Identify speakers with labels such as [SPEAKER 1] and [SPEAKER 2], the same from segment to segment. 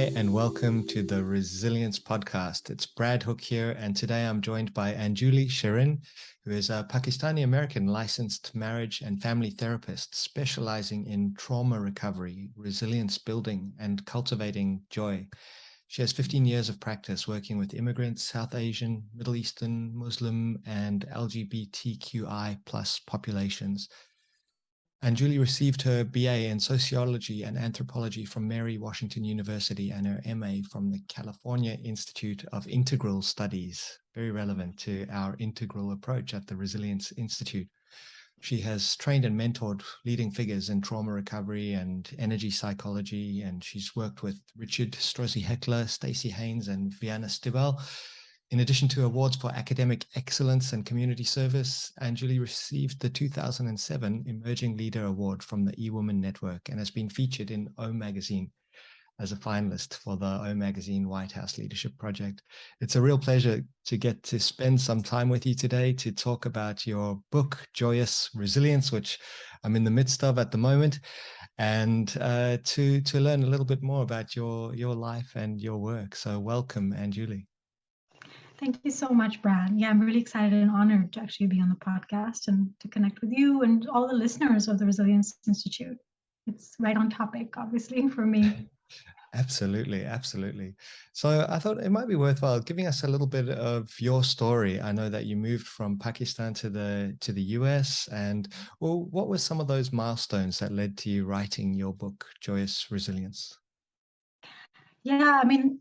[SPEAKER 1] Hi, and welcome to the Resilience Podcast. It's Brad Hook here, and today I'm joined by Anjuli Sherin, who is a Pakistani-American licensed marriage and family therapist specializing in trauma recovery, resilience building, and cultivating joy. She has 15 years of practice working with immigrants, South Asian, Middle Eastern, Muslim, and LGBTQI plus populations. Anjuli received her BA in Sociology and Anthropology from Mary Washington University and her MA from the California Institute of Integral Studies, very relevant to our integral approach at the Resilience Institute. She has trained and mentored leading figures in trauma recovery and energy psychology, and she's worked with Richard Strozzi Heckler, Stacey Haynes, and Vianna Stibel. In addition to awards for academic excellence and community service, Anjuli received the 2007 Emerging Leader Award from the eWomen Network and has been featured in O Magazine as a finalist for the O Magazine White House Leadership Project. It's a real pleasure to get to spend some time with you today to talk about your book, Joyous Resilience, which I'm in the midst of at the moment, and to learn a little bit more about your life and your work. So welcome, Anjuli.
[SPEAKER 2] Thank you so much, Brad. Yeah, I'm really excited and honored to actually be on the podcast and to connect with you and all the listeners of the Resilience Institute. It's right on topic, obviously, for me.
[SPEAKER 1] Absolutely, absolutely. So I thought it might be worthwhile giving us a little bit of your story. I know that you moved from Pakistan to the US, and well, what were some of those milestones that led to you writing your book, Joyous Resilience?
[SPEAKER 2] Yeah, I mean,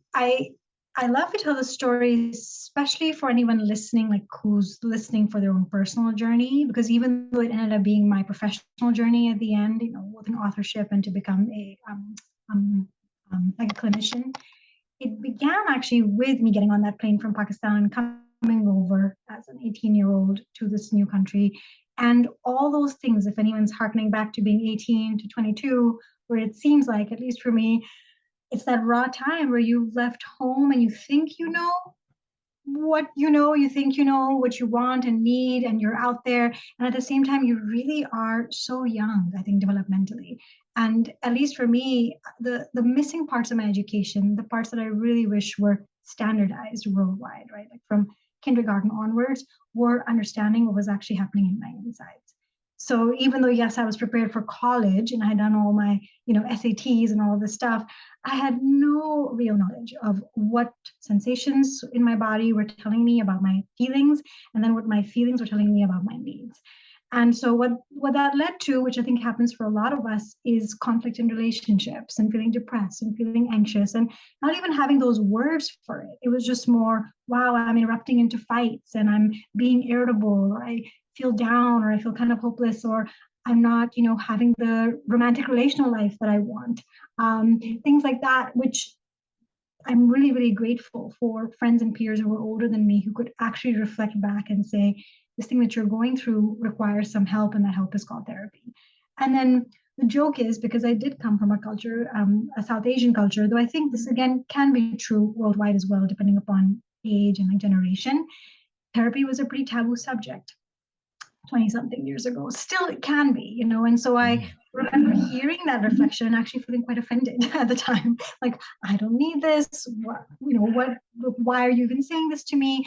[SPEAKER 2] I love to tell the story, especially for anyone listening, like who's listening for their own personal journey, because even though it ended up being my professional journey at the end, with an authorship and to become like a clinician, it began actually with me getting on that plane from Pakistan and coming over as an 18-year-old to this new country. And all those things, if anyone's harkening back to being 18 to 22, where it seems like, at least for me, it's that raw time where you've left home and you think you know what you think you know what you want and need, and you're out there, and at the same time you really are so young, I think, developmentally. And at least for me, the missing parts of my education, the parts that I really wish were standardized worldwide, right, like from kindergarten onwards, were understanding what was actually happening in my insides. So even though, yes, I was prepared for college and I had done all my SATs and all of this stuff, I had no real knowledge of what sensations in my body were telling me about my feelings, and then what my feelings were telling me about my needs. And so what that led to, which I think happens for a lot of us, is conflict in relationships and feeling depressed and feeling anxious and not even having those words for it. It was just more, wow, I'm erupting into fights and I'm being irritable, or I feel down, or I feel kind of hopeless, or I'm not, having the romantic relational life that I want. Things like that, which I'm really, really grateful for friends and peers who were older than me who could actually reflect back and say, this thing that you're going through requires some help, and that help is called therapy. And then the joke is, because I did come from a culture, a South Asian culture, though I think this again can be true worldwide as well, depending upon age and generation, therapy was a pretty taboo subject 20 something years ago. Still, it can be, and so I remember hearing that reflection and actually feeling quite offended at the time. Like, I don't need this. Why are you even saying this to me?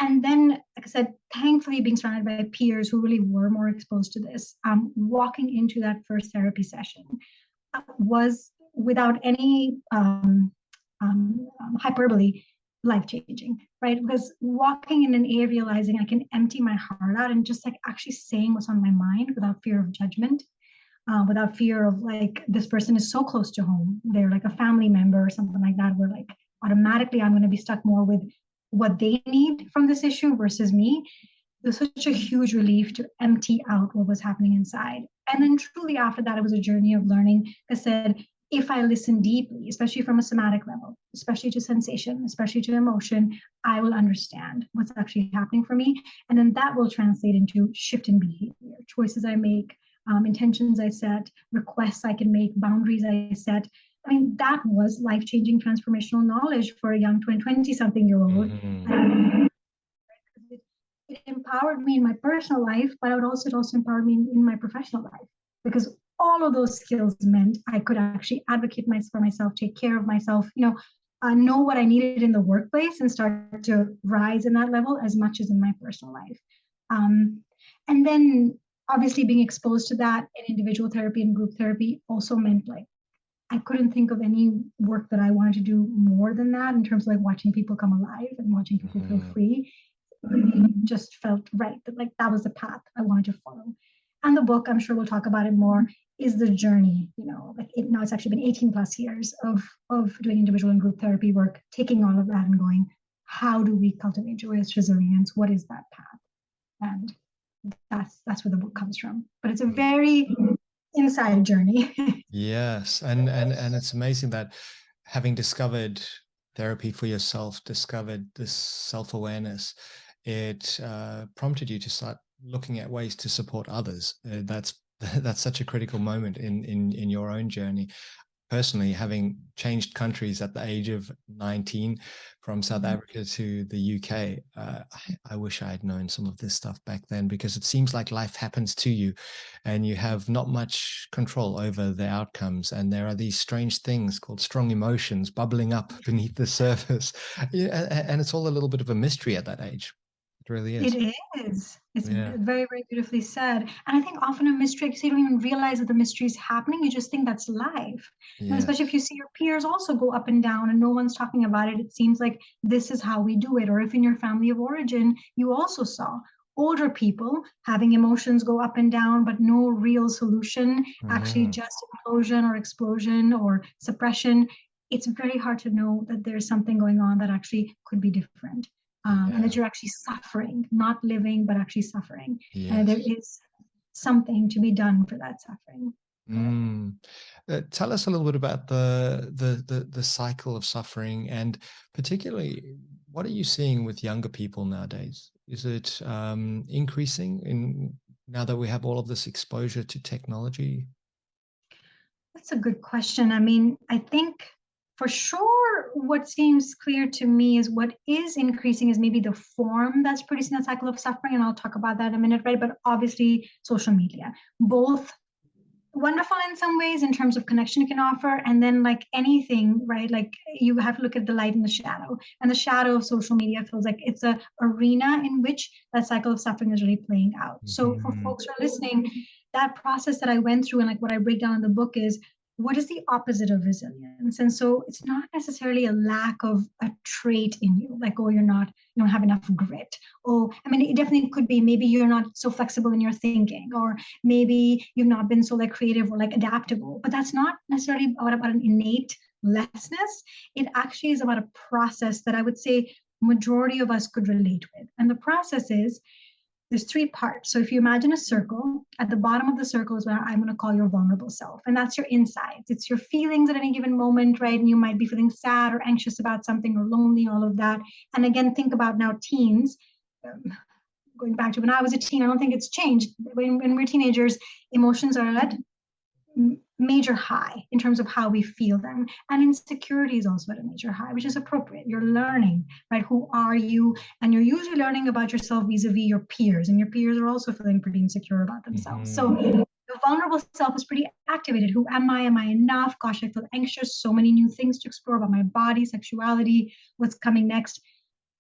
[SPEAKER 2] And then, like I said, thankfully being surrounded by peers who really were more exposed to this, walking into that first therapy session was, without any hyperbole, life changing, right? Because walking in an air, realizing I can empty my heart out and just like actually saying what's on my mind without fear of judgment, without fear of like, this person is so close to home, they're like a family member or something like that, where like automatically I'm going to be stuck more with what they need from this issue versus me. It was such a huge relief to empty out what was happening inside. And then truly after that, it was a journey of learning. I said, if I listen deeply, especially from a somatic level, especially to sensation, especially to emotion, I will understand what's actually happening for me. And then that will translate into shift in behavior, choices I make, intentions I set, requests I can make, boundaries I set. I mean, that was life-changing transformational knowledge for a young 20-something-year-old. Mm-hmm. It empowered me in my personal life, but it also empowered me in my professional life. Because all of those skills meant I could actually advocate for myself, take care of myself, know what I needed in the workplace and start to rise in that level as much as in my personal life. And then obviously being exposed to that in individual therapy and group therapy also meant like I couldn't think of any work that I wanted to do more than that in terms of like watching people come alive and watching people feel free. It really just felt right that like that was the path I wanted to follow. And the book, I'm sure we'll talk about it more, is the journey, like now it's actually been 18 plus years of doing individual and group therapy work, taking all of that and going, how do we cultivate joyous resilience? What is that path? And that's where the book comes from. But it's a very inside journey.
[SPEAKER 1] Yes, and it's amazing that having discovered therapy for yourself, discovered this self-awareness, it prompted you to start looking at ways to support others. That's that's such a critical moment in your own journey. Personally, having changed countries at the age of 19 from South Africa to the UK, I wish I had known some of this stuff back then, because it seems like life happens to you and you have not much control over the outcomes. And there are these strange things called strong emotions bubbling up beneath the surface. And it's all a little bit of a mystery at that age. It really is.
[SPEAKER 2] It is. It's
[SPEAKER 1] Yeah.
[SPEAKER 2] very, very beautifully said. And I think often a mystery, because you don't even realize that the mystery is happening, you just think that's life. And
[SPEAKER 1] Yeah.
[SPEAKER 2] especially if you see your peers also go up and down and no one's talking about it, it seems like this is how we do it. Or if in your family of origin, you also saw older people having emotions go up and down, but no real solution, actually just implosion or explosion or suppression. It's very hard to know that there's something going on that actually could be different. And that you're actually suffering, not living, but actually suffering.
[SPEAKER 1] Yes.
[SPEAKER 2] And there is something to be done for that suffering.
[SPEAKER 1] Tell us a little bit about the cycle of suffering, and particularly, what are you seeing with younger people nowadays? Is it increasing in now that we have all of this exposure to technology?
[SPEAKER 2] That's a good question. I mean, I think for sure what seems clear to me is what is increasing is maybe the form that's producing that cycle of suffering. And I'll talk about that in a minute, right? But obviously social media, both wonderful in some ways in terms of connection it can offer, and then like anything, right, like you have to look at the light and the shadow, and the shadow of social media feels like it's a arena in which that cycle of suffering is really playing out. So for folks who are listening, that process that I went through and like what I break down in the book is what is the opposite of resilience. And so it's not necessarily a lack of a trait in you, like, oh, you don't have enough grit. Oh, I mean, it definitely could be maybe you're not so flexible in your thinking, or maybe you've not been so like creative or like adaptable. But that's not necessarily about an innate lessness. It actually is about a process that I would say majority of us could relate with. And the process is there's three parts. So if you imagine a circle, at the bottom of the circle is what I'm going to call your vulnerable self. And that's your insides. It's your feelings at any given moment, right? And you might be feeling sad or anxious about something or lonely, all of that. And again, think about now teens. Going back to when I was a teen, I don't think it's changed. When we're teenagers, emotions are at major high in terms of how we feel them, and insecurity is also at a major high, which is appropriate. You're learning, right? Who are you? And you're usually learning about yourself vis-a-vis your peers, and your peers are also feeling pretty insecure about themselves. So the vulnerable self is pretty activated. Who am I? Am I enough? Gosh, I feel anxious. So many new things to explore about my body, sexuality, what's coming next.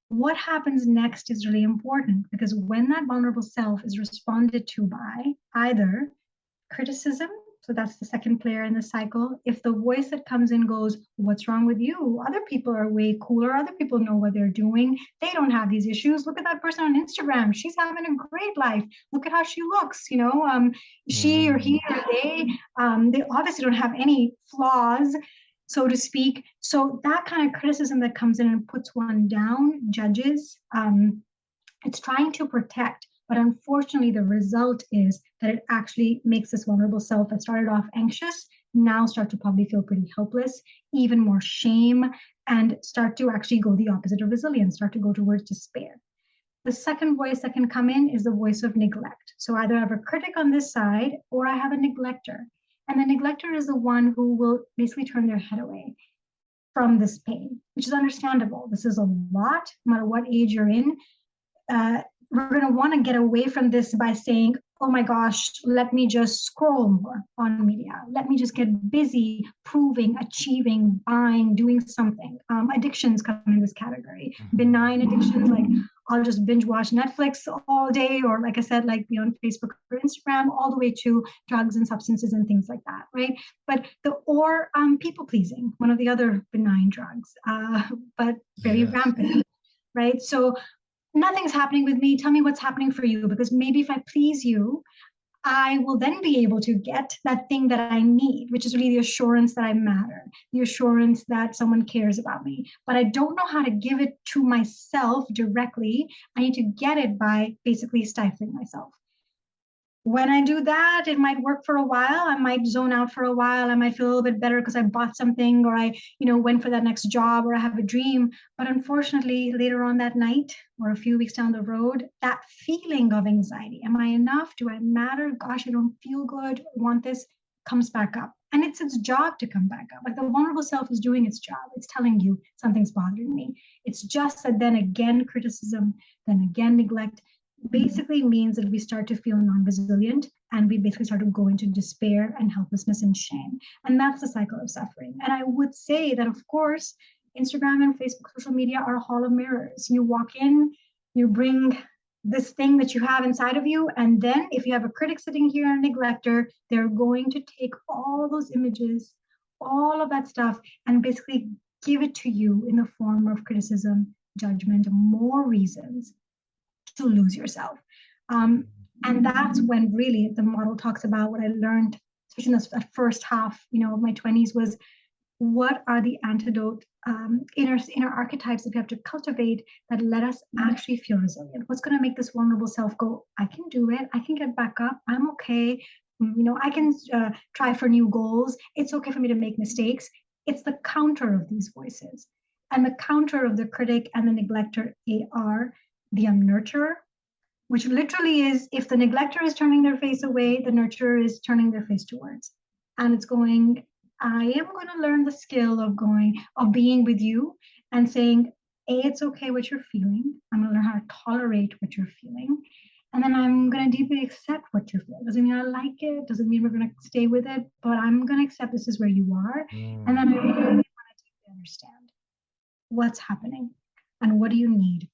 [SPEAKER 2] What happens next is really important, because when that vulnerable self is responded to by either criticism, so that's the second player in the cycle. If the voice that comes in goes, what's wrong with you? Other people are way cooler. Other people know what they're doing. They don't have these issues. Look at that person on Instagram. She's having a great life. Look at how she looks. She or he or they obviously don't have any flaws, so to speak. So that kind of criticism that comes in and puts one down, judges, it's trying to protect. But unfortunately, the result is that it actually makes this vulnerable self that started off anxious now start to probably feel pretty helpless, even more shame, and start to actually go the opposite of resilience, start to go towards despair. The second voice that can come in is the voice of neglect. So either I have a critic on this side or I have a neglector. And the neglector is the one who will basically turn their head away from this pain, which is understandable. This is a lot, no matter what age you're in. We're going to want to get away from this by saying, oh my gosh, let me just scroll more on media. Let me just get busy proving, achieving, buying, doing something. Addictions come in this category. Benign addictions, like I'll just binge watch Netflix all day, or like I said, like be on Facebook or Instagram, all the way to drugs and substances and things like that, right? But people pleasing, one of the other benign drugs, but very
[SPEAKER 1] Yes.
[SPEAKER 2] rampant, right? So nothing's happening with me. Tell me what's happening for you, because maybe if I please you, I will then be able to get that thing that I need, which is really the assurance that I matter, the assurance that someone cares about me. But I don't know how to give it to myself directly. I need to get it by basically stifling myself. When I do that, it might work for a while. I might zone out for a while. I might feel a little bit better because I bought something, or I, went for that next job, or I have a dream. But unfortunately, later on that night or a few weeks down the road, that feeling of anxiety, am I enough? Do I matter? Gosh, I don't feel good. I want this, comes back up. And it's its job to come back up. Like the vulnerable self is doing its job. It's telling you something's bothering me. It's just that then again, criticism, then again, neglect, basically means that we start to feel non-resilient, and we basically start to go into despair and helplessness and shame. And that's the cycle of suffering. And I would say that, of course, Instagram and Facebook, social media are a hall of mirrors. You walk in, you bring this thing that you have inside of you, and then if you have a critic sitting here and a neglector, they're going to take all those images, all of that stuff, and basically give it to you in the form of criticism, judgment, more reasons to lose yourself. And that's when really the model talks about what I learned, especially in that first half, of my 20s, was what are the antidote inner archetypes that we have to cultivate that let us actually feel resilient? What's going to make this vulnerable self go, I can do it, I can get back up, I'm okay, I can try for new goals, it's okay for me to make mistakes. It's the counter of these voices. And the counter of the critic and the neglector are the nurturer, which literally is, if the neglector is turning their face away, the nurturer is turning their face towards. And it's going, I am going to learn the skill of being with you and saying, it's okay what you're feeling. I'm going to learn how to tolerate what you're feeling. And then I'm going to deeply accept what you're feeling. Doesn't mean I like it, doesn't mean we're going to stay with it, but I'm going to accept this is where you are. And then I really want to deeply understand what's happening and what do you need.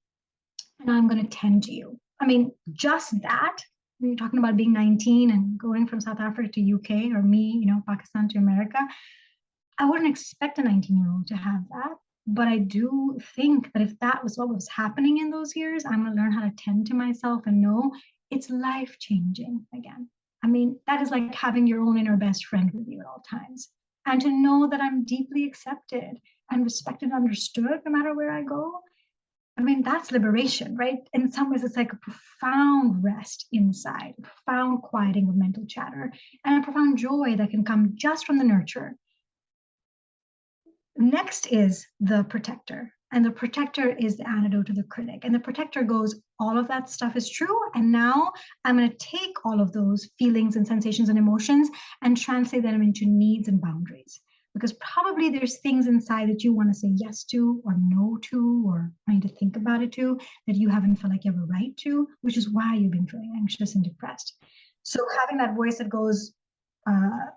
[SPEAKER 2] And I'm going to tend to you. I mean, just that, when you're talking about being 19 and going from South Africa to UK, or me, Pakistan to America, I wouldn't expect a 19-year-old to have that. But I do think that if that was what was happening in those years, I'm going to learn how to tend to myself and know it's life-changing again. I mean, that is like having your own inner best friend with you at all times. And to know that I'm deeply accepted and respected and understood no matter where I go. I mean, that's liberation, right? In some ways, it's like a profound rest inside, a profound quieting of mental chatter, and a profound joy that can come just from the nurture. Next is the protector. And the protector is the antidote to the critic. And the protector goes, all of that stuff is true. And now I'm going to take all of those feelings and sensations and emotions and translate them into needs and boundaries. Because probably there's things inside that you want to say yes to, or no to, or trying to think about it to, that you haven't felt like you have a right to, which is why you've been feeling anxious and depressed. So having that voice that goes,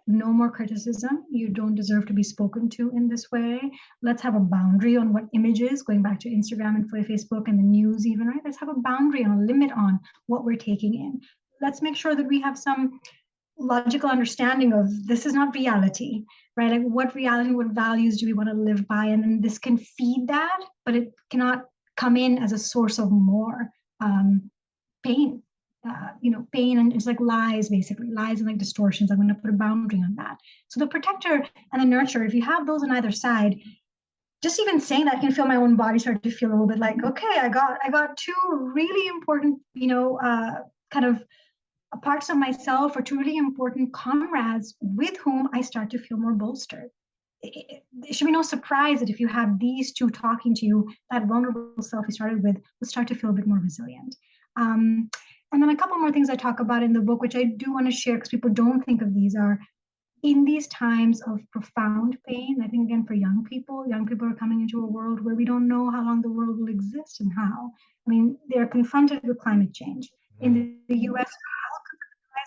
[SPEAKER 2] no more criticism, you don't deserve to be spoken to in this way. Let's have a boundary on what images, going back to Instagram and Facebook and the news even, right? Let's have a boundary and a limit on what we're taking in. Let's make sure that we have some logical understanding of this is not reality, right? Like what reality, what values do we want to live by? And then this can feed that, but it cannot come in as a source of more pain. Pain, and it's like lies, basically lies and like distortions. I'm going to put a boundary on that. So the protector and the nurturer, if you have those on either side, just even saying that, I can feel my own body start to feel a little bit like, okay, I got two really important, kind of parts of myself, or two really important comrades with whom I start to feel more bolstered. It should be no surprise that if you have these two talking to you, that vulnerable self you started with will start to feel a bit more resilient. And then a couple more things I talk about in the book, which I do want to share because people don't think of these, are in these times of profound pain. I think, again, for young people are coming into a world where we don't know how long the world will exist and how. I mean, they're confronted with climate change. In the US,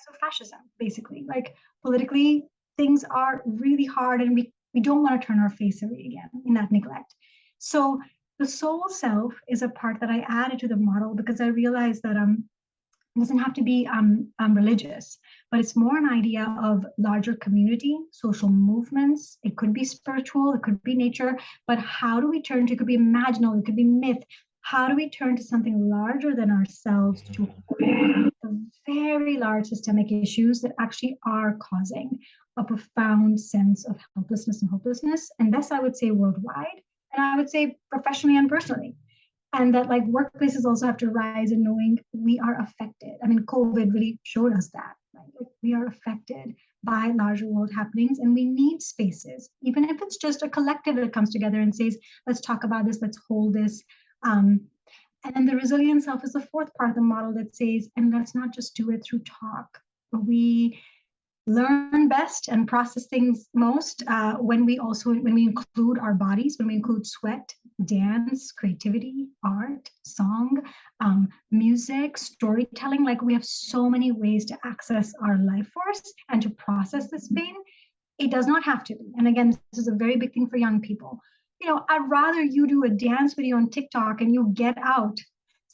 [SPEAKER 2] rise of fascism, basically. Like politically, things are really hard, and we don't want to turn our face away again in that neglect. So the soul self is a part that I added to the model because I realized that it doesn't have to be religious, but it's more an idea of larger community, social movements. It could be spiritual, it could be nature, but how do we turn to, it could be imaginal, it could be myth. How do we turn to something larger than ourselves to the very large systemic issues that actually are causing a profound sense of helplessness and hopelessness? And this, I would say, worldwide, and I would say professionally and personally, and that like workplaces also have to rise in knowing we are affected. I mean, COVID really showed us that, right? Like we are affected by larger world happenings, and we need spaces, even if it's just a collective that comes together and says, let's talk about this, let's hold this. And then the resilient self is the fourth part of the model that says, and let's not just do it through talk, but we learn best and process things most when we include our bodies, when we include sweat, dance, creativity, art, song, music, storytelling. Like we have so many ways to access our life force and to process this pain. It does not have to be. And again, this is a very big thing for young people. I'd rather you do a dance video on TikTok and you get out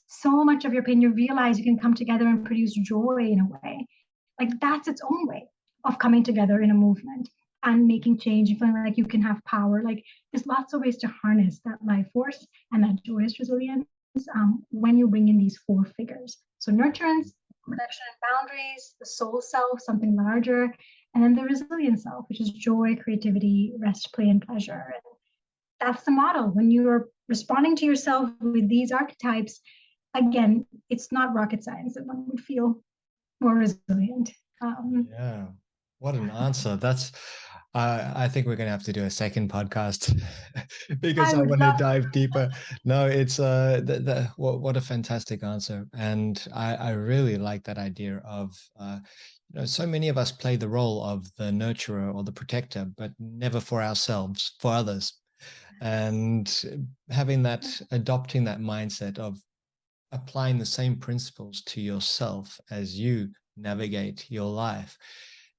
[SPEAKER 2] so much of your pain. You realize you can come together and produce joy in a way. Like that's its own way of coming together in a movement and making change and feeling like you can have power. Like there's lots of ways to harness that life force and that joyous resilience when you bring in these four figures. So nurturance, protection and boundaries, the soul self, something larger, and then the resilient self, which is joy, creativity, rest, play, and pleasure. And that's the model. When you're responding to yourself with these archetypes, again, it's not rocket science that one would feel more resilient.
[SPEAKER 1] Yeah. What an answer. I think we're going to have to do a second podcast because
[SPEAKER 2] I
[SPEAKER 1] I
[SPEAKER 2] would
[SPEAKER 1] want to
[SPEAKER 2] love.
[SPEAKER 1] dive deeper. No, it's what a fantastic answer. And I really like that idea of, so many of us play the role of the nurturer or the protector, but never for ourselves, for others. And adopting that mindset of applying the same principles to yourself as you navigate your life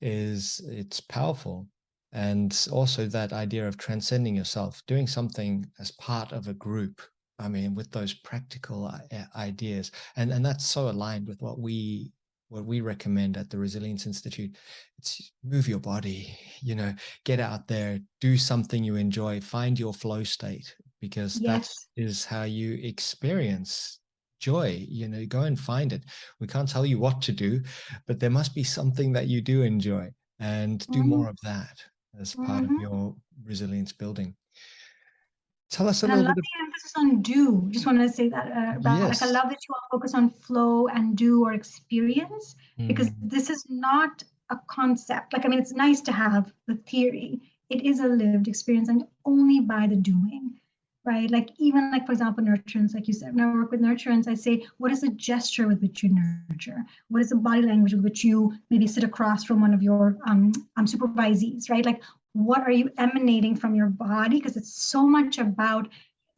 [SPEAKER 1] it's powerful. And also that idea of transcending yourself, doing something as part of a group, I mean, with those practical ideas, and that's so aligned with what we recommend at the Resilience Institute. It's move your body, get out there, do something you enjoy, find your flow state, because that
[SPEAKER 2] Yes.
[SPEAKER 1] is how you experience joy. Go and find it. We can't tell you what to do, but there must be something that you do enjoy, and do
[SPEAKER 2] Mm-hmm.
[SPEAKER 1] more of that as part of
[SPEAKER 2] Mm-hmm.
[SPEAKER 1] your resilience building. Tell us a
[SPEAKER 2] And I
[SPEAKER 1] little
[SPEAKER 2] love
[SPEAKER 1] bit.
[SPEAKER 2] the emphasis on do. Just want to say that, like I
[SPEAKER 1] Yes.
[SPEAKER 2] love that you all focus on flow and do or experience, because
[SPEAKER 1] Mm,
[SPEAKER 2] this is not a concept. Like, I mean, it's nice to have the theory. It is a lived experience, and only by the doing, right? Like even like, for example, nurturance, like you said, when I work with nurturance, I say, what is the gesture with which you nurture? What is the body language with which you maybe sit across from one of your supervisees, right? Like what are you emanating from your body? Because it's so much about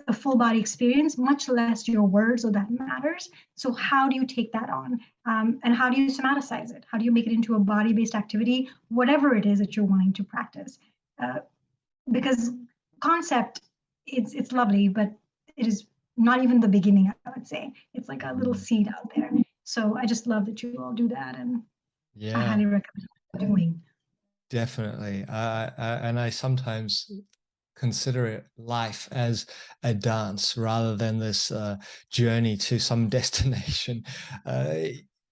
[SPEAKER 2] a full body experience, much less your words, so that matters. So how do you take that on? And how do you somaticize it? How do you make it into a body-based activity, whatever it is that you're wanting to practice? Because concept, it's lovely, but it is not even the beginning, I would say. It's like a little
[SPEAKER 1] mm.
[SPEAKER 2] seed out there. So I just love that you all do that, and I
[SPEAKER 1] Yeah,
[SPEAKER 2] highly recommend doing.
[SPEAKER 1] definitely. And I sometimes consider it life as a dance rather than this journey to some destination. Uh,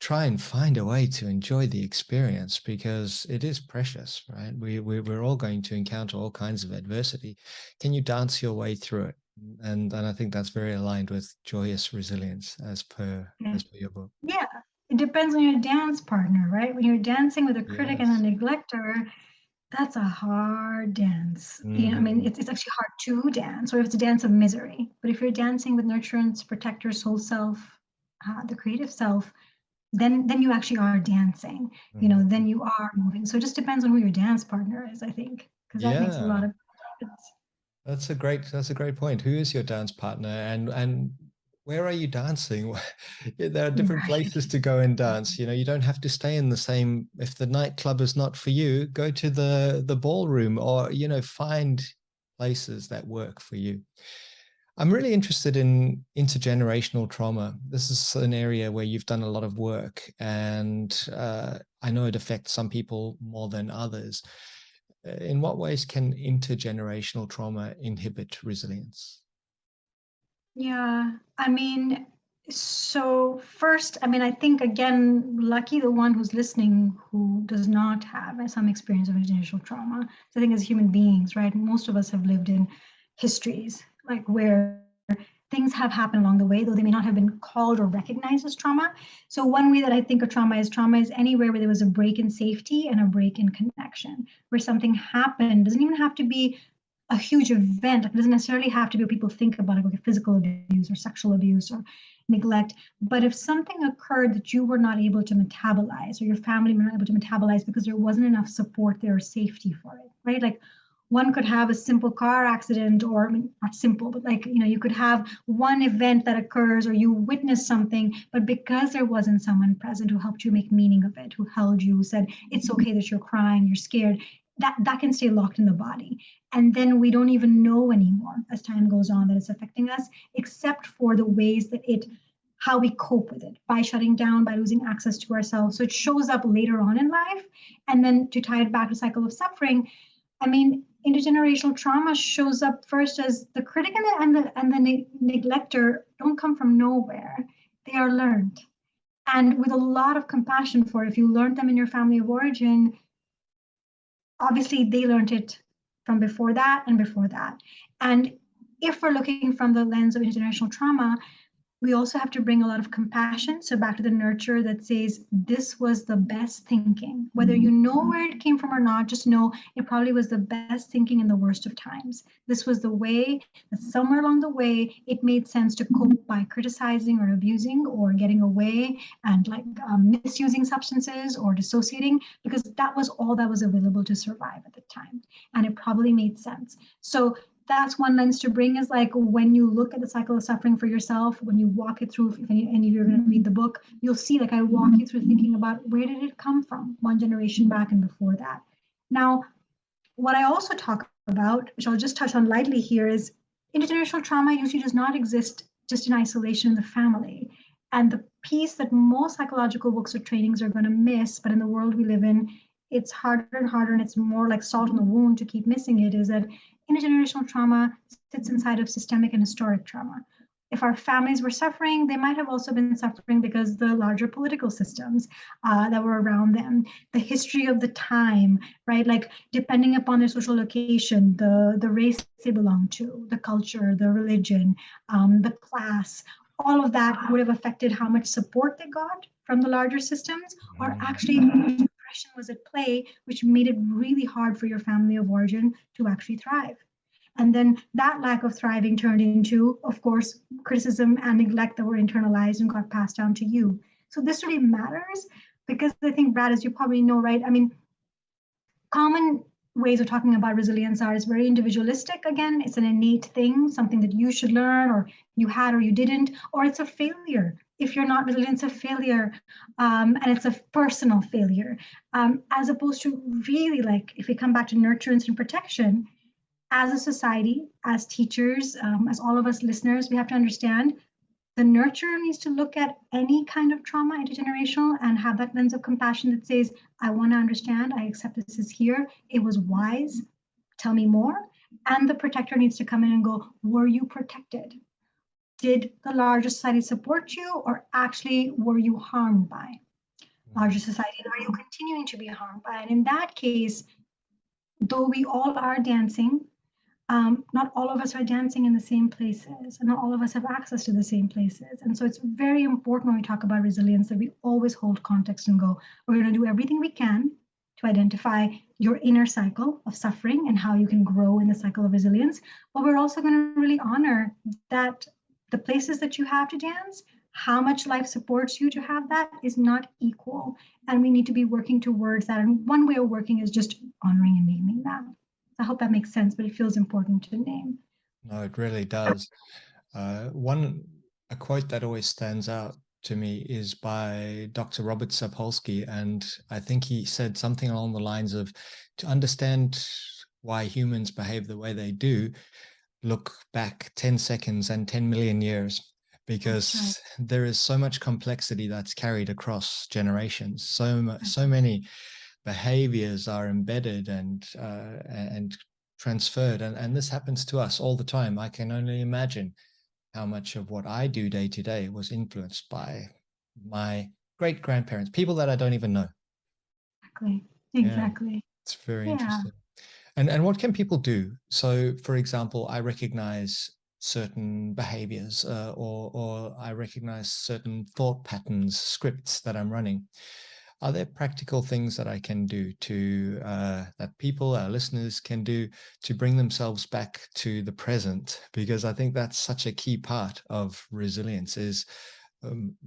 [SPEAKER 1] Try and find a way to enjoy the experience, because it is precious, right? We're all going to encounter all kinds of adversity. Can you dance your way through it? And I think that's very aligned with joyous resilience
[SPEAKER 2] Yeah.
[SPEAKER 1] as per your book.
[SPEAKER 2] Yeah, it depends on your dance partner, right? When you're dancing with a critic and
[SPEAKER 1] Yes.
[SPEAKER 2] a neglector, that's a hard dance. I mean,
[SPEAKER 1] Hmm.
[SPEAKER 2] it's actually hard to dance, or if it's a dance of misery. But if you're dancing with nurturance, protector, soul self, the creative self, then you actually are dancing. Then you are moving. So it just depends on who your dance partner is, I think, because that makes a lot
[SPEAKER 1] Yeah.
[SPEAKER 2] of difference.
[SPEAKER 1] That's a great point. Who is your dance partner, and where are you dancing? There are different
[SPEAKER 2] Right.
[SPEAKER 1] places to go and dance. You don't have to stay in the same. If the nightclub is not for you, go to the ballroom, or find places that work for you. I'm really interested in intergenerational trauma. This is an area where you've done a lot of work, and I know it affects some people more than others. In what ways can intergenerational trauma inhibit resilience?
[SPEAKER 2] Yeah, I mean, so first, I mean, I think again, lucky the one who's listening who does not have some experience of intergenerational trauma. So I think as human beings, right, most of us have lived in histories like where things have happened along the way, though they may not have been called or recognized as trauma. So one way that I think of trauma is anywhere where there was a break in safety and a break in connection, where something happened. Doesn't even have to be a huge event. It doesn't necessarily have to be what people think about it, like physical abuse or sexual abuse or neglect. But if something occurred that you were not able to metabolize or your family were not able to metabolize because there wasn't enough support there or safety for it, right? Like one could have a simple car accident, or I mean, not simple, but like, you could have one event that occurs or you witness something, but because there wasn't someone present who helped you make meaning of it, who held you, who said, it's okay that you're crying, you're scared, that can stay locked in the body. And then we don't even know anymore as time goes on that it's affecting us, except for the ways that how we cope with it by shutting down, by losing access to ourselves. So it shows up later on in life. And then to tie it back to cycle of suffering, I mean, intergenerational trauma shows up first as the critic and the neglector don't come from nowhere. They are learned. And with a lot of compassion for if you learned them in your family of origin, obviously they learned it from before that and before that. And if we're looking from the lens of intergenerational trauma, we also have to bring a lot of compassion. So back to the nurture that says, this was the best thinking. Whether you know where it came from or not, just know it probably was the best thinking in the worst of times. This was the way that somewhere along the way, it made sense to cope by criticizing or abusing or getting away and like misusing substances or dissociating, because that was all that was available to survive at the time. And it probably made sense. So that's one lens to bring, is like when you look at the cycle of suffering for yourself, when you walk it through, if any of you are going to read the book, you'll see like I walk you through thinking about where did it come from, one generation back and before that. Now, what I also talk about, which I'll just touch on lightly here, is intergenerational trauma usually does not exist just in isolation in the family. And the piece that most psychological books or trainings are going to miss, but in the world we live in, it's harder and harder, and it's more like salt in the wound to keep missing it, is that intergenerational trauma sits inside of systemic and historic trauma. If our families were suffering, they might have also been suffering because the larger political systems that were around them, the history of the time, right? Like depending upon their social location, the race they belong to, the culture, the religion, the class, all of that would have affected how much support they got from the larger systems, or actually oppression was at play, which made it really hard for your family of origin to actually thrive. And then that lack of thriving turned into, of course, criticism and neglect that were internalized and got passed down to you. So this really matters because I think, Brad, as you probably know, right? I mean, common ways of talking about resilience are, is very individualistic. Again, it's an innate thing, something that you should learn, or you had or you didn't, or it's a failure. If you're not resilient, it's a failure, and it's a personal failure, as opposed to really, like, if we come back to nurturance and protection, as a society, as teachers, as all of us listeners, we have to understand the nurturer needs to look at any kind of trauma, intergenerational, and have that lens of compassion that says, I want to understand, I accept this is here, it was wise, tell me more. And the protector needs to come in and go, were you protected? Did the larger society support you, or actually were you harmed by larger society? And are you continuing to be harmed by? And in that case, though we all are dancing, not all of us are dancing in the same places, and not all of us have access to the same places. And so it's very important when we talk about resilience that we always hold context and go, we're going to do everything we can to identify your inner cycle of suffering and how you can grow in the cycle of resilience. But we're also going to really honor that the places that you have to dance, how much life supports you to have that, is not equal. And we need to be working towards that. And one way of working is just honoring and naming that. I hope that makes sense, but it feels important to name.
[SPEAKER 1] No, it really does. One A quote that always stands out to me is by Dr. Robert Sapolsky, and I think he said something along the lines of, to understand why humans behave the way they do, look back 10 seconds and 10 million years,
[SPEAKER 2] That's right.
[SPEAKER 1] because there is so much complexity that's carried across generations. So
[SPEAKER 2] Uh-huh.
[SPEAKER 1] many behaviors are embedded and transferred, and this happens to us all the time. I can only imagine how much of what I do day to day was influenced by my great grandparents, people that I don't even know.
[SPEAKER 2] Exactly.
[SPEAKER 1] Yeah,
[SPEAKER 2] Exactly.
[SPEAKER 1] it's very
[SPEAKER 2] Yeah.
[SPEAKER 1] interesting. And what can people do? So, for example, I recognize certain behaviors, or I recognize certain thought patterns, scripts that I'm running. Are there practical things that I can do to that people, our listeners, can do to bring themselves back to the present? Because I think that's such a key part of resilience is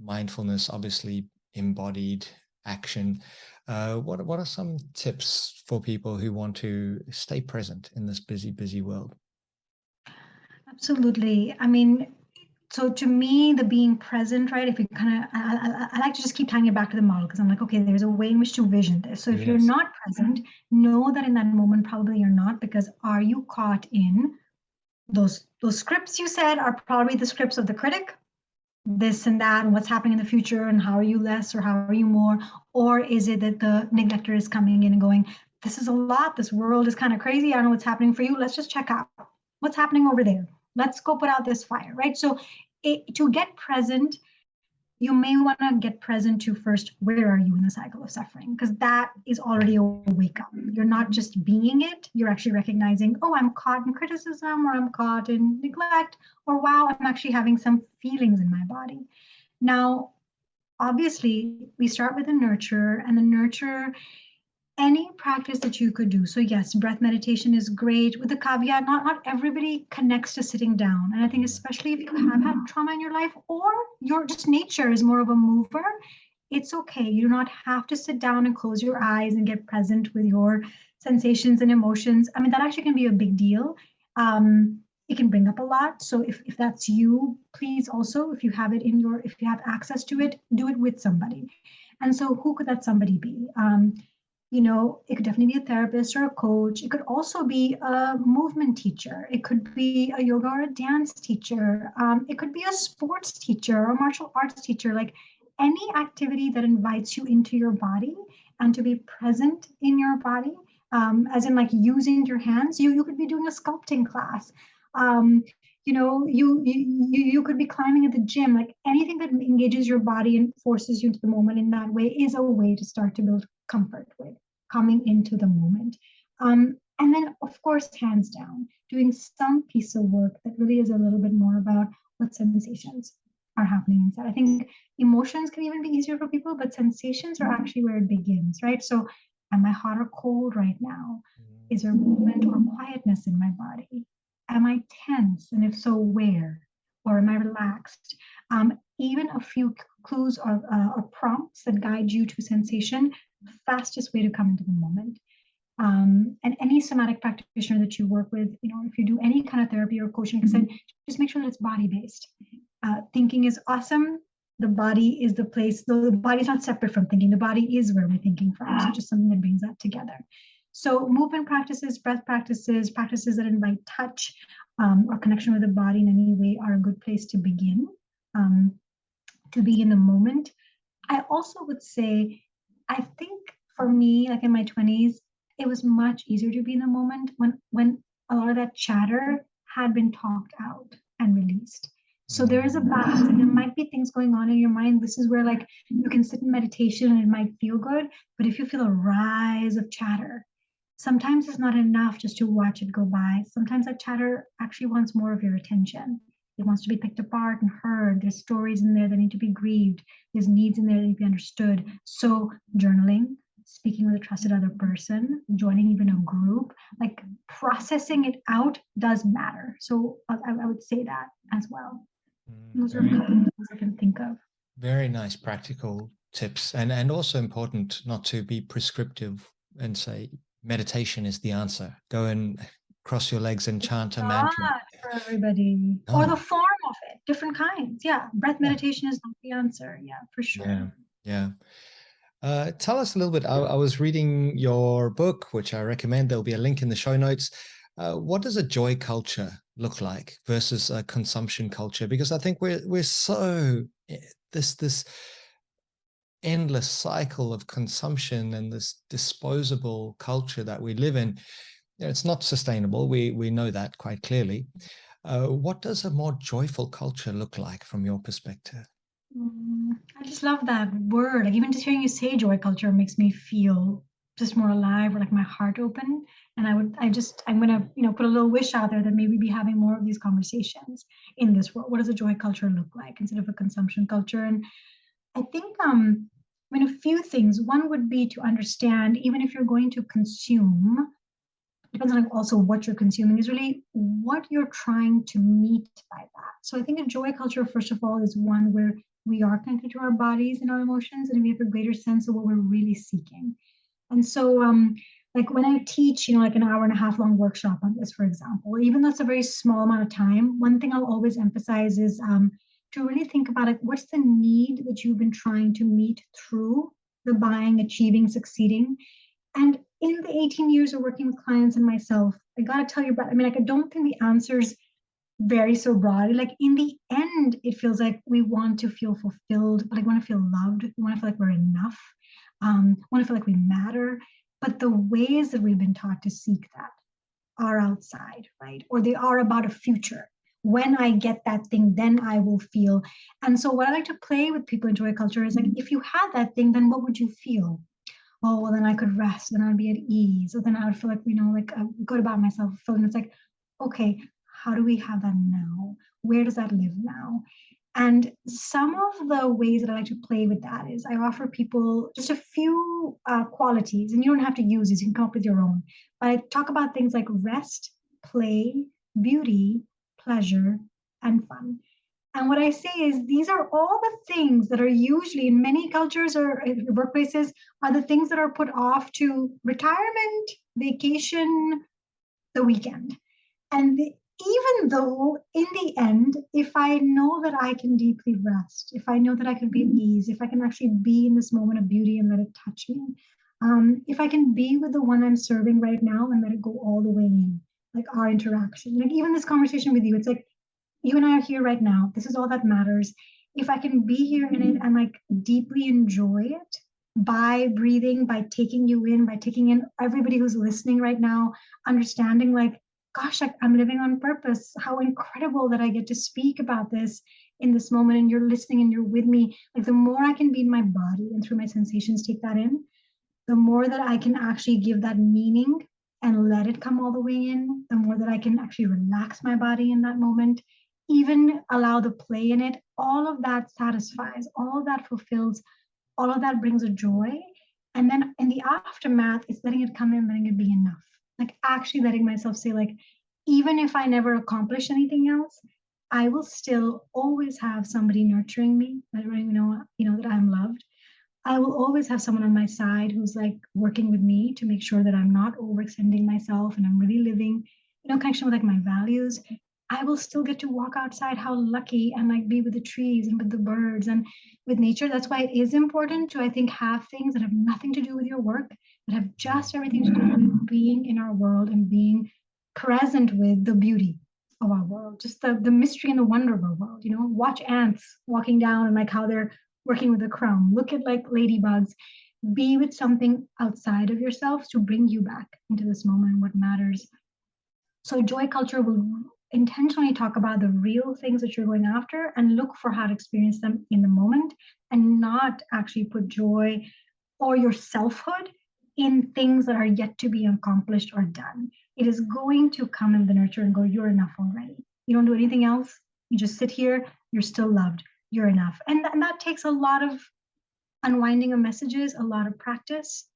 [SPEAKER 1] mindfulness, obviously embodied action. What are some tips for people who want to stay present in this busy world?
[SPEAKER 2] Absolutely. I mean, so to me, the being present, right? If you kind of, I like to just keep tying it back to the model because I'm like, okay, there's a way in which to vision this. So if you're
[SPEAKER 1] Yes.
[SPEAKER 2] not present, know that in that moment, probably you're not, because are you caught in those scripts you said are probably the scripts of the critic, this and that, and what's happening in the future, and how are you less or how are you more? Or is it that the neglector is coming in and going, this is a lot, this world is kind of crazy, I don't know what's happening for you, let's just check out what's happening over there, let's go put out this fire, right? So to get present, you may want to get present to first, where are you in the cycle of suffering? Because that is already a wake up. You're not just being it, you're actually recognizing, oh, I'm caught in criticism, or I'm caught in neglect, or wow, I'm actually having some feelings in my body. Now, obviously, we start with the nurture, and the nurture, any practice that you could do. So yes, breath meditation is great, with the caveat, not everybody connects to sitting down. And I think especially if you have had trauma in your life, or your just nature is more of a mover, it's okay. You do not have to sit down and close your eyes and get present with your sensations and emotions. I mean, that actually can be a big deal. It can bring up a lot. So if that's you, please also, if you have it in your, if you have access to it, do it with somebody. And so who could that somebody be? It could definitely be a therapist or a coach. It could also be a movement teacher. It could be a yoga or a dance teacher. It could be a sports teacher or a martial arts teacher. Like any activity that invites you into your body and to be present in your body, as in like using your hands. You could be doing a sculpting class. Um, you could be climbing at the gym. Like anything that engages your body and forces you into the moment in that way is a way to start to build comfort with coming into the moment. And then, of course, hands down, doing some piece of work that really is a little bit more about what sensations are happening inside. I think emotions can even be easier for people, but sensations are actually where it begins, right? So, am I hot or cold right now? Is there movement or quietness in my body? Am I tense? And if so, where? Or am I relaxed? Even a few clues or prompts that guide you to sensation, fastest way to come into the moment. And any somatic practitioner that you work with, if you do any kind of therapy or coaching, like I said, just make sure that it's body based. Thinking is awesome. The body is the place, though the body's not separate from thinking. The body is where we're thinking from. So just something that brings that together. So movement practices, breath practices, practices that invite touch or connection with the body in any way are a good place to begin, um, to be in the moment. I also would say, I think for me, like in my 20s, it was much easier to be in the moment when a lot of that chatter had been talked out and released. So there is a balance, and there might be things going on in your mind. This is where like you can sit in meditation and it might feel good, but if you feel a rise of chatter, sometimes it's not enough just to watch it go by. Sometimes that chatter actually wants more of your attention. It wants to be picked apart and heard. There's stories in there that need to be grieved. There's needs in there that need to be understood. So journaling, speaking with a trusted other person, joining even a group, like processing it out does matter. So I would say that as well. Those are a
[SPEAKER 1] Very,
[SPEAKER 2] couple of things I can think of.
[SPEAKER 1] very nice practical tips, and also important not to be prescriptive and say meditation is the answer. Go and cross your legs and chant a mantra.
[SPEAKER 2] Not for everybody, or the
[SPEAKER 1] No,
[SPEAKER 2] form of it. Different different kinds. Yeah, breath
[SPEAKER 1] Yeah.
[SPEAKER 2] meditation is not the answer. Yeah, for sure.
[SPEAKER 1] Yeah. Yeah. Tell us a little bit. I was reading your book, which I recommend. There'll be a link in the show notes. What does a joy culture look like versus a consumption culture? Because I think we're so this endless cycle of consumption and this disposable culture that we live in. It's not sustainable. We know that quite clearly. What does a more joyful culture look like from your perspective?
[SPEAKER 2] I just love that word. Like even just hearing you say joy culture makes me feel just more alive or like my heart open. And I'm gonna, put a little wish out there that maybe be having more of these conversations in this world. What does a joy culture look like instead of a consumption culture? And I think, a few things. One would be to understand, even if you're going to consume, depends on like also what you're consuming, is really what you're trying to meet by that. So I think a joy culture, first of all, is one where we are connected to our bodies and our emotions, and we have a greater sense of what we're really seeking. And so, like when I teach, like an hour and a half long workshop on this, for example, even though it's a very small amount of time, one thing I'll always emphasize is to really think about it. What's the need that you've been trying to meet through the buying, achieving, succeeding? And in the 18 years of working with clients and myself, I got to tell you about, I don't think the answers vary so broadly. Like in the end, it feels like we want to feel fulfilled, but I want to feel loved. We want to feel like we're enough. Want to feel like we matter. But the ways that we've been taught to seek that are outside, right? Or they are about a future. When I get that thing, then I will feel. And so what I like to play with people in joy culture is like, if you had that thing, then what would you feel? Oh, well, then I could rest, then I'd be at ease. Or then I would feel like, good about myself. And it's like, okay, how do we have that now? Where does that live now? And some of the ways that I like to play with that is I offer people just a few qualities, and you don't have to use these, you can come up with your own. But I talk about things like rest, play, beauty, pleasure, and fun. And what I say is these are all the things that are usually in many cultures or workplaces are the things that are put off to retirement, vacation, the weekend. And even though in the end, if I know that I can deeply rest, if I know that I can be at ease, if I can actually be in this moment of beauty and let it touch me, if I can be with the one I'm serving right now and let it go all the way in, like our interaction, like even this conversation with you, it's like you and I are here right now. This is all that matters. If I can be here in it and like deeply enjoy it by breathing, by taking you in, by taking in everybody who's listening right now, understanding like, gosh, like, I'm living on purpose. How incredible that I get to speak about this in this moment and you're listening and you're with me. Like the more I can be in my body and through my sensations take that in, the more that I can actually give that meaning and let it come all the way in, the more that I can actually relax my body in that moment, even allow the play in it, all of that satisfies, all of that fulfills, all of that brings a joy. And then in the aftermath, it's letting it come in, letting it be enough. Like actually letting myself say, like, even if I never accomplish anything else, I will still always have somebody nurturing me, letting me know, that I'm loved. I will always have someone on my side who's like working with me to make sure that I'm not overextending myself and I'm really living, connection with like my values. I will still get to walk outside. How lucky and like be with the trees and with the birds and with nature. That's why it is important to, I think, have things that have nothing to do with your work, that have just everything to do with being in our world and being present with the beauty of our world, just the mystery and the wonder of our world. Watch ants walking down and like how they're working with a crumb. Look at like ladybugs. Be with something outside of yourself to bring you back into this moment, what matters. So joy culture will intentionally talk about the real things that you're going after and look for how to experience them in the moment and not actually put joy or your selfhood in things that are yet to be accomplished or done. It is going to come in the nurture and go, you're enough already. You don't do anything else. You just sit here, you're still loved, you're enough. And that takes a lot of unwinding of messages, a lot of practice.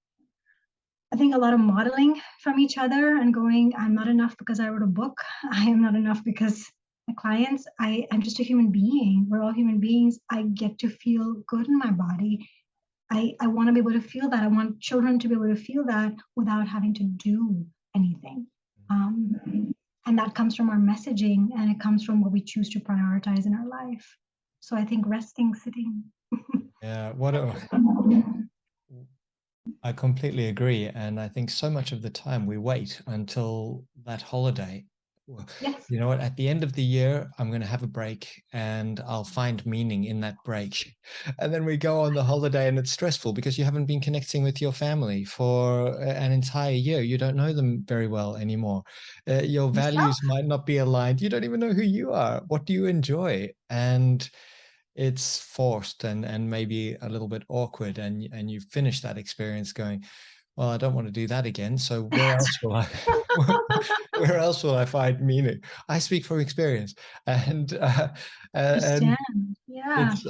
[SPEAKER 2] I think a lot of modeling from each other and going, I'm not enough because I wrote a book. I am not enough because my clients, I'm just a human being. We're all human beings. I get to feel good in my body. I want to be able to feel that. I want children to be able to feel that without having to do anything. And that comes from our messaging, and it comes from what we choose to prioritize in our life. So I think resting, sitting.
[SPEAKER 1] Yeah, I completely agree. And I think so much of the time we wait until that holiday. Well,
[SPEAKER 2] Yes.
[SPEAKER 1] you know what? At the end of the year, I'm going to have a break and I'll find meaning in that break. And then we go on the holiday and it's stressful because you haven't been connecting with your family for an entire year. You don't know them very well anymore. Your
[SPEAKER 2] Yourself.
[SPEAKER 1] values might not be aligned. You don't even know who you are. What do you enjoy? And it's forced and maybe a little bit awkward, and you finish that experience going, well, I don't want to do that again, so where else will I where else will I find meaning? I speak from experience. And
[SPEAKER 2] Understand. Yeah.
[SPEAKER 1] it's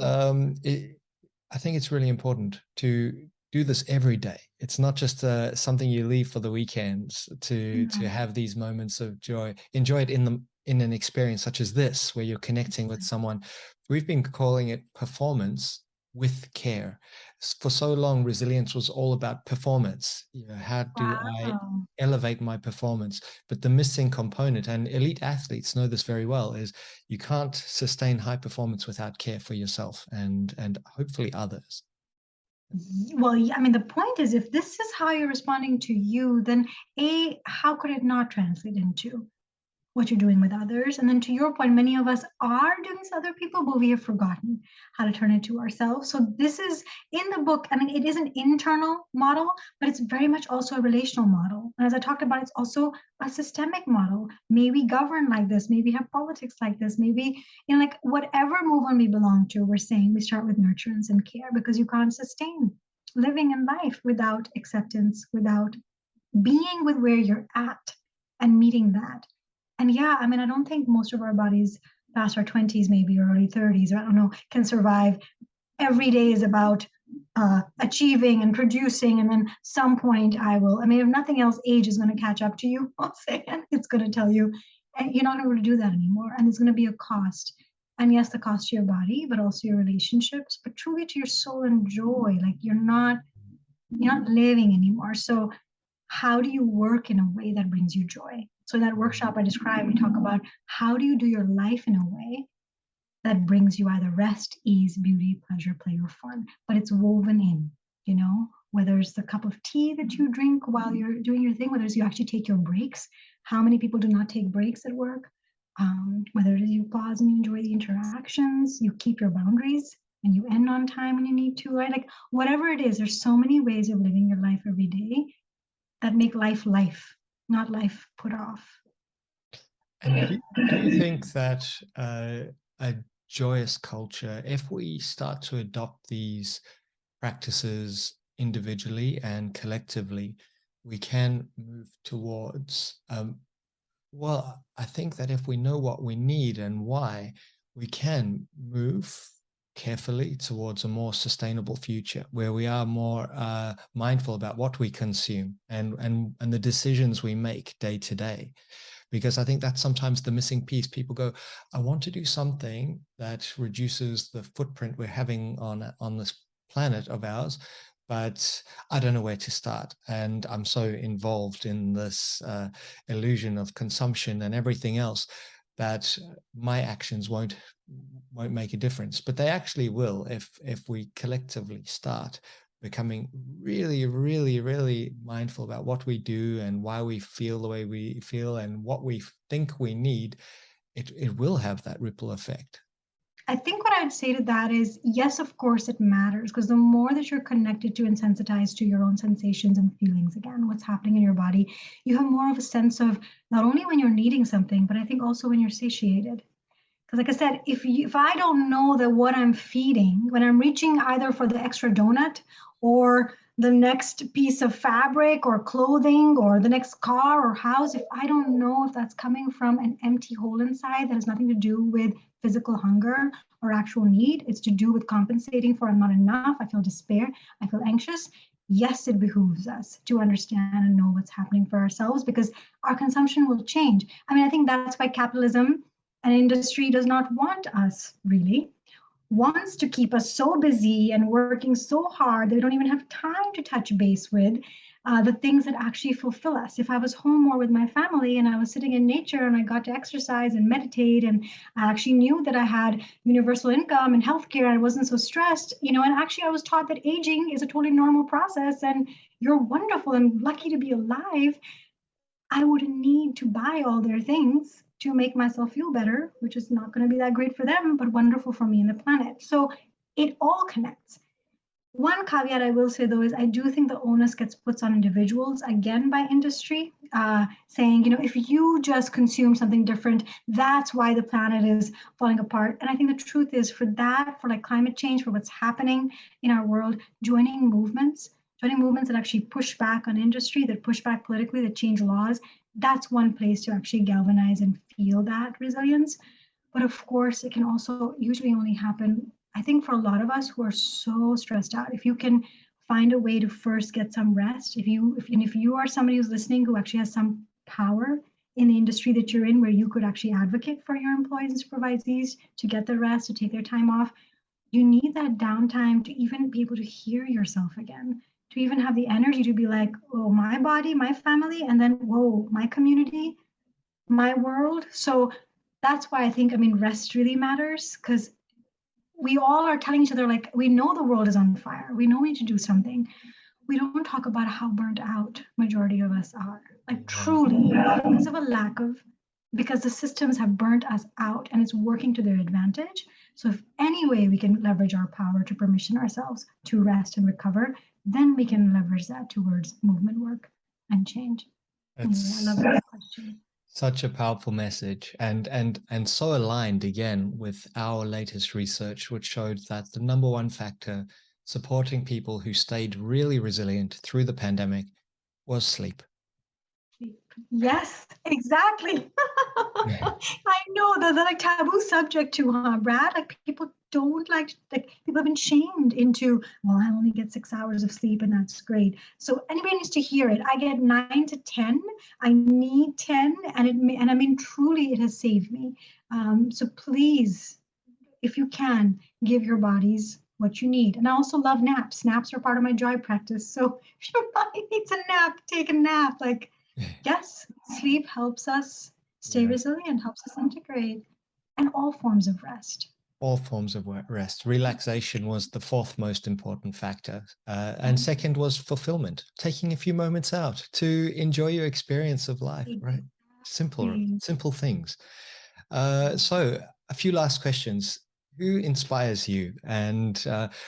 [SPEAKER 1] I think it's really important to do this every day. It's not just something you leave for the weekends to
[SPEAKER 2] No.
[SPEAKER 1] have these moments of joy. Enjoy it in an experience such as this, where you're connecting with someone. We've been calling it performance with care. For so long, resilience was all about performance. You know, how do I
[SPEAKER 2] Wow.
[SPEAKER 1] elevate my performance? But the missing component, and elite athletes know this very well, is you can't sustain high performance without care for yourself and hopefully others.
[SPEAKER 2] Well, yeah, I mean, the point is, if this is how you're responding to you, then A, how could it not translate into what you're doing with others? And then to your point, many of us are doing this to other people, but we have forgotten how to turn it to ourselves. So this is in the book. I mean, it is an internal model, but it's very much also a relational model. And as I talked about, it's also a systemic model. May we govern like this, maybe have politics like this, maybe, like whatever movement we belong to, we're saying we start with nurturance and care, because you can't sustain living in life without acceptance, without being with where you're at and meeting that. And yeah, I mean, I don't think most of our bodies past our 20s, maybe or early 30s, or I don't know, can survive. Every day is about achieving and producing. And then some point I mean, if nothing else, age is going to catch up to you. I'll say, and it's going to tell you, and you're not able to do that anymore. And there's going to be a cost. And yes, the cost to your body, but also your relationships, but truly to your soul and joy. Like you're not living anymore. So how do you work in a way that brings you joy? So in that workshop I described, we talk about how do you do your life in a way that brings you either rest, ease, beauty, pleasure, play, or fun, but it's woven in, whether it's the cup of tea that you drink while you're doing your thing, whether it's you actually take your breaks. How many people do not take breaks at work? Whether it is you pause and you enjoy the interactions, you keep your boundaries and you end on time when you need to, right? Like whatever it is, there's so many ways of living your life every day that make life life, not life put off.
[SPEAKER 1] And do you think that a joyous culture, if we start to adopt these practices individually and collectively, we can move towards, well, I think that if we know what we need and why, we can move carefully towards a more sustainable future where we are more mindful about what we consume and the decisions we make day to day, because I think that's sometimes the missing piece. People go, I want to do something that reduces the footprint we're having on this planet of ours, but I don't know where to start. And I'm so involved in this illusion of consumption and everything else that my actions won't make a difference. But they actually will if we collectively start becoming really, really, really mindful about what we do and why we feel the way we feel and what we think we need. It will have that ripple effect.
[SPEAKER 2] I think what I would say to that is yes, of course, it matters, because the more that you're connected to and sensitized to your own sensations and feelings, again, what's happening in your body, you have more of a sense of not only when you're needing something, but I think also when you're satiated. Because, like I said, if I don't know that what I'm feeding, when I'm reaching either for the extra donut or the next piece of fabric or clothing or the next car or house, if I don't know if that's coming from an empty hole inside that has nothing to do with physical hunger or actual need, it's to do with compensating for I'm not enough, I feel despair, I feel anxious. Yes, it behooves us to understand and know what's happening for ourselves, because our consumption will change. I mean, I think that's why capitalism and industry does not want us, really wants to keep us so busy and working so hard they don't even have time to touch base with the things that actually fulfill us. If I was home more with my family and I was sitting in nature and I got to exercise and meditate, and I actually knew that I had universal income and healthcare and I wasn't so stressed, and actually I was taught that aging is a totally normal process and you're wonderful and lucky to be alive, I wouldn't need to buy all their things to make myself feel better, which is not going to be that great for them, but wonderful for me and the planet. So it all connects. One caveat I will say though is I do think the onus gets put on individuals again by industry, saying, if you just consume something different, that's why the planet is falling apart. And I think the truth is for that, for like climate change, for what's happening in our world, joining movements that actually push back on industry, that push back politically, that change laws, that's one place to actually galvanize and feel that resilience. But of course, it can also usually only happen, I think, for a lot of us who are so stressed out. If you can find a way to first get some rest, if you are somebody who's listening who actually has some power in the industry that you're in, where you could actually advocate for your employees and supervisees to get the rest, to take their time off, you need that downtime to even be able to hear yourself again, to even have the energy to be like, oh, my body, my family, and then, whoa, my community, my world. So that's why rest really matters, because we all are telling each other, like, we know the world is on fire. We know we need to do something. We don't talk about how burnt out majority of us are. Like, truly, because of a lack of, because the systems have burnt us out and it's working to their advantage. So if any way we can leverage our power to permission ourselves to rest and recover, then we can leverage that towards movement work and change. Anyway, I love that question.
[SPEAKER 1] Such a powerful message, and so aligned again with our latest research, which showed that the number one factor supporting people who stayed really resilient through the pandemic was sleep.
[SPEAKER 2] Yes, exactly. I know the like taboo subject too, huh, Brad? Like people don't like people have been shamed into, well, I only get 6 hours of sleep and that's great. So anybody needs to hear it. I get 9 to 10. I need 10, and truly it has saved me. So please, if you can, give your bodies what you need. And I also love naps. Naps are part of my joy practice. So if your body needs a nap, take a nap. Like, yes, sleep helps us stay resilient, helps us integrate, and all forms of rest.
[SPEAKER 1] All forms of rest. Relaxation was the fourth most important factor. And second was fulfillment, taking a few moments out to enjoy your experience of life, right? Simple things. So a few last questions. Who inspires you, and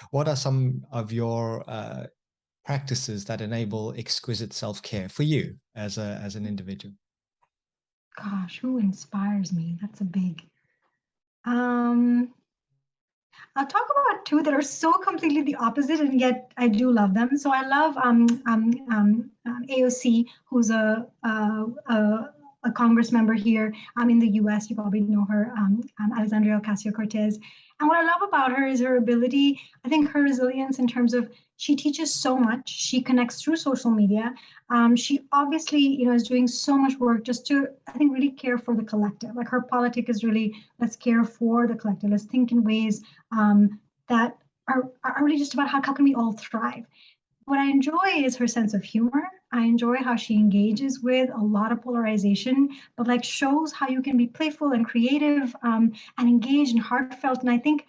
[SPEAKER 1] what are some of your practices that enable exquisite self-care for you as an individual?
[SPEAKER 2] Gosh, who inspires me? That's a big. I'll talk about two that are so completely the opposite, and yet I do love them. So I love AOC, who's a Congress member here in the U.S. You probably know her, Alexandria Ocasio-Cortez. And what I love about her is her ability, I think her resilience in terms of she teaches so much. She connects through social media. She obviously, is doing so much work just to, I think, really care for the collective. Like her politic is really, let's care for the collective. Let's think in ways that are really just about how can we all thrive. What I enjoy is her sense of humor. I enjoy how she engages with a lot of polarization, but like shows how you can be playful and creative and engaged and heartfelt. And I think,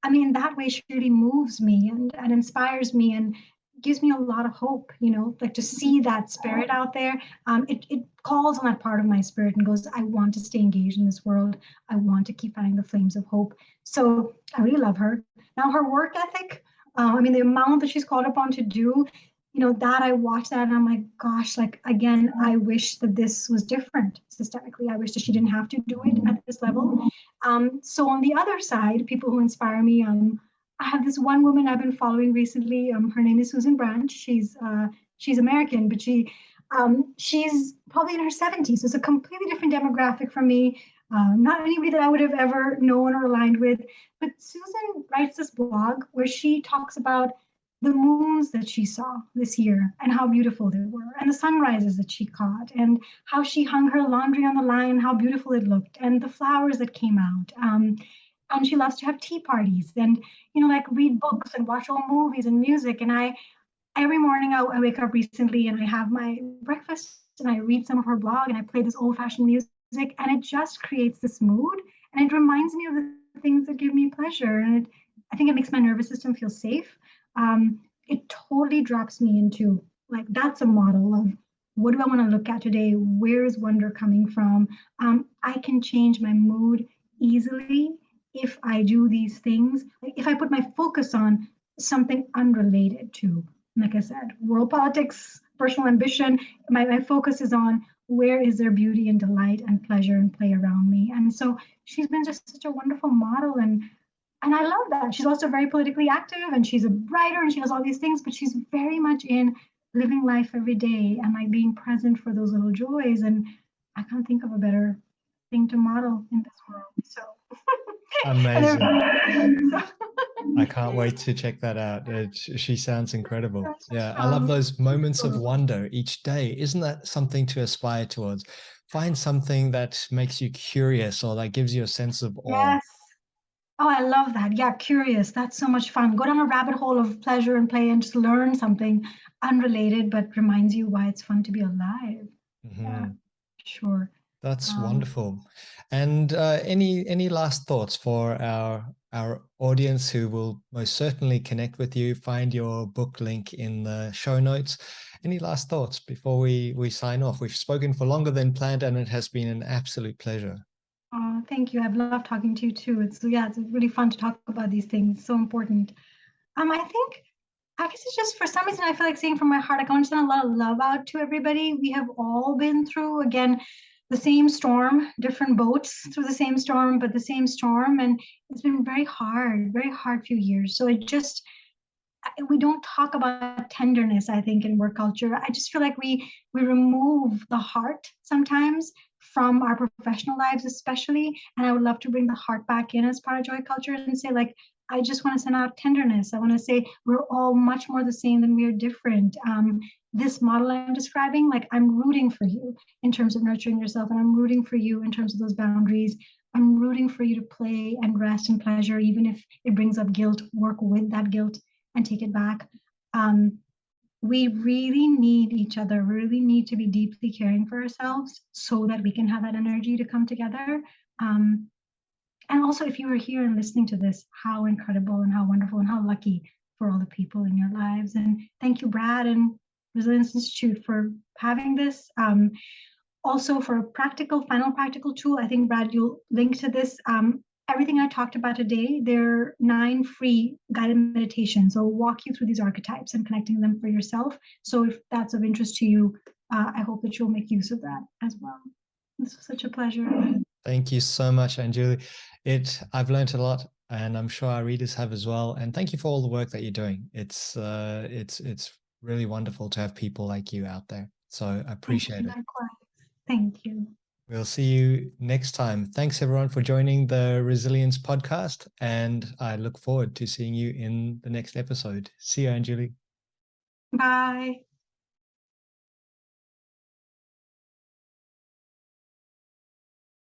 [SPEAKER 2] in that way, she really moves me and inspires me and gives me a lot of hope, like to see that spirit out there. It calls on that part of my spirit and goes, I want to stay engaged in this world. I want to keep finding the flames of hope. So I really love her. Now, her work ethic, the amount that she's called upon to do, that I watch that and I'm like, gosh, like, again, I wish that this was different systemically. I wish that she didn't have to do it at this level. So on the other side, people who inspire me, I have this one woman I've been following recently. Her name is Susan Branch. She's American, but she's probably in her 70s. So it's a completely different demographic from me. Not anybody that I would have ever known or aligned with. But Susan writes this blog where she talks about the moons that she saw this year and how beautiful they were, and the sunrises that she caught, and how she hung her laundry on the line, how beautiful it looked, and the flowers that came out. And she loves to have tea parties and, like read books and watch old movies and music. And every morning I wake up recently and I have my breakfast and I read some of her blog and I play this old-fashioned music, and it just creates this mood and it reminds me of the things that give me pleasure. And I think it makes my nervous system feel safe. It totally drops me into like that's a model of what do I want to look at today? Where is wonder coming from? I can change my mood easily if I do these things. Like if I put my focus on something unrelated to, like I said, world politics, personal ambition. My focus is on where is there beauty and delight and pleasure and play around me. And so she's been just such a wonderful model, and I love that. She's also very politically active and she's a writer and she does all these things, but she's very much in living life every day and like being present for those little joys. And I can't think of a better thing to model in this world. So
[SPEAKER 1] Amazing.
[SPEAKER 2] so,
[SPEAKER 1] I can't wait to check that out. She sounds incredible.
[SPEAKER 2] such a
[SPEAKER 1] Yeah, I love those moments of
[SPEAKER 2] strong.
[SPEAKER 1] wonder each day. Isn't that something to aspire towards? Find something that makes you curious or that gives you a sense of awe.
[SPEAKER 2] Yes. Oh, I love that. Yeah, curious. That's so much fun. Go down a rabbit hole of pleasure and play and just learn something unrelated, but reminds you why it's fun to be alive. Yeah,
[SPEAKER 1] Mhm.
[SPEAKER 2] sure.
[SPEAKER 1] That's
[SPEAKER 2] Um,
[SPEAKER 1] wonderful. And any last thoughts for our audience who will most certainly connect with you? Find your book link in the show notes. Any last thoughts before we sign off? We've spoken for longer than planned, and it has been an absolute pleasure.
[SPEAKER 2] oh, thank you. I've loved talking to you too. It's really fun to talk about these things. So important. I think I guess it's just for some reason I feel like saying from my heart, like I want to send a lot of love out to everybody. We have all been through again the same storm, different boats through the same storm, but the same storm. And it's been very hard few years. So it just we don't talk about tenderness, I think, in work culture. I just feel like we remove the heart sometimes from our professional lives, especially. And I would love to bring the heart back in as part of joy culture and say, like, I just want to send out tenderness. I want to say we're all much more the same than we are different. This model I'm describing, like I'm rooting for you in terms of nurturing yourself, and I'm rooting for you in terms of those boundaries. I'm rooting for you to play and rest and pleasure, even if it brings up guilt, work with that guilt and take it back. Um, we really need each other, we really need to be deeply caring for ourselves so that we can have that energy to come together. Um, and also, if you are here and listening to this, how incredible and how wonderful and how lucky for all the people in your lives. And thank you, Brad and Resilience Institute, for having this. Also, for a final practical tool, I think, Brad, you'll link to this. Everything I talked about today, there are 9 free guided meditations. So I'll walk you through these archetypes and connecting them for yourself. So if that's of interest to you, I hope that you'll make use of that as well. This was such a pleasure.
[SPEAKER 1] Thank you so much, Anjuli. I've learned a lot, and I'm sure our readers have as well. And thank you for all the work that you're doing. It's really wonderful to have people like you out there. So I
[SPEAKER 2] Thank
[SPEAKER 1] appreciate
[SPEAKER 2] you,
[SPEAKER 1] it.
[SPEAKER 2] likewise. Thank you.
[SPEAKER 1] We'll see you next time. Thanks everyone for joining the Resilience podcast, and I look forward to seeing you in the next episode. See you, Anjuli.
[SPEAKER 2] Bye.